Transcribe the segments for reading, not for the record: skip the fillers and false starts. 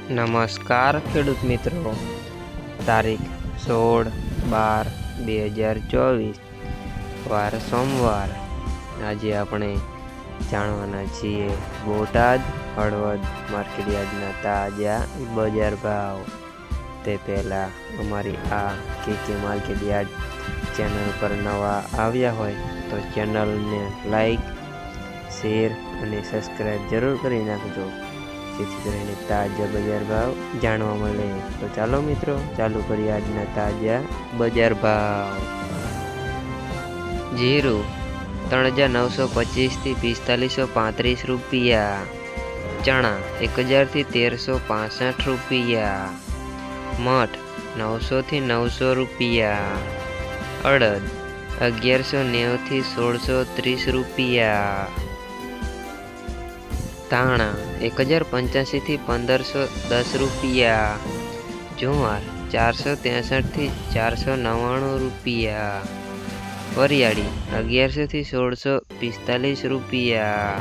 નમસ્કાર ખેડૂત મિત્રો, તારીખ 16/12/2024 વાર સોમવાર। આજે આપણે જાણવાના છીએ બોટાદ હળવદ માર્કેટયાર્ડના તાજા બજાર ભાવ। તે પહેલાં અમારી આ કે માર્કેટયાર્ડ ચેનલ પર નવા આવ્યા હોય તો ચેનલને લાઈક, શેર અને સબસ્ક્રાઈબ જરૂર કરી નાખજો, જેથી કરીને તાજા બજાર ભાવ જાણવા મળે। તો ચાલો મિત્રો, ચાલુ કરીએ આજના તાજા બજાર ભાવ। જીરું 3925 થી 4535 રૂપિયા, ચણા 1000 થી 1365 રૂપિયા, મઠ 900 થી 900 રૂપિયા, અડદ 1190 થી 1630 રૂપિયા, ધાણા 1085 થી 1510 રૂપિયા, જુવાર 463 થી 499 રૂપિયા, વરિયાળી 1100 થી 1645 રૂપિયા,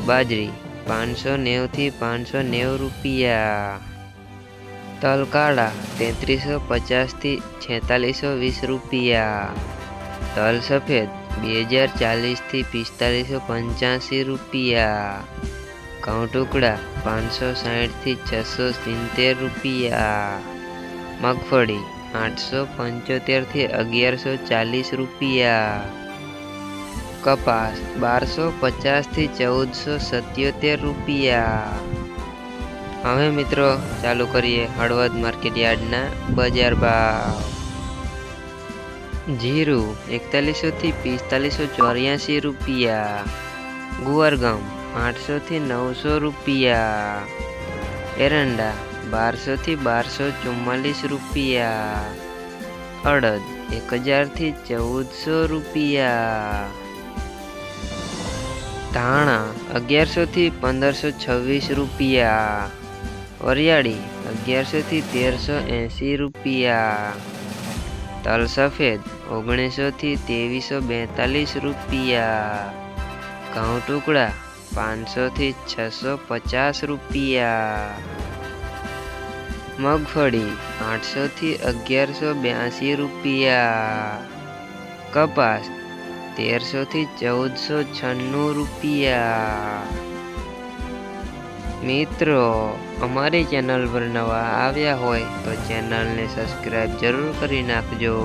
બાજરી 590 થી 590 રૂપિયા, તલ કાળા 3350 થી 4620 રૂપિયા, તલ સફેદ 2040 થી 4585 રૂપિયા, ઘઉં ટુકડા 560 થી 670 રૂપિયા, મગફળી 875 થી 1140 રૂપિયા, કપાસ 1250 થી 1477 રૂપિયા। હવે મિત્રો ચાલુ કરીએ હળવદ માર્કેટયાર્ડના બજાર ભાવ। જીરું 4100 થી 4584 રૂપિયા, ગુવારગામ 800 થી 900 રૂપિયા, એરંડા 1200 થી 1244 રૂપિયા, અડદ 1000 થી 1400 રૂપિયા, ધાણા 1100 થી 1526 રૂપિયા, વરિયાળી 1100 થી 1380 રૂપિયા, તલ સફેદ 1900 થી 2342 રૂપિયા, ઘઉં ટુકડા 500 થી 650 રૂપિયા, મગફળી 800 થી 1182 રૂપિયા, કપાસ 1300 થી 1496 રૂપિયા। મિત્રો, અમારી ચેનલ પર નવા આવ્યા હોય તો ચેનલને સબસ્ક્રાઈબ જરૂર કરી નાખજો।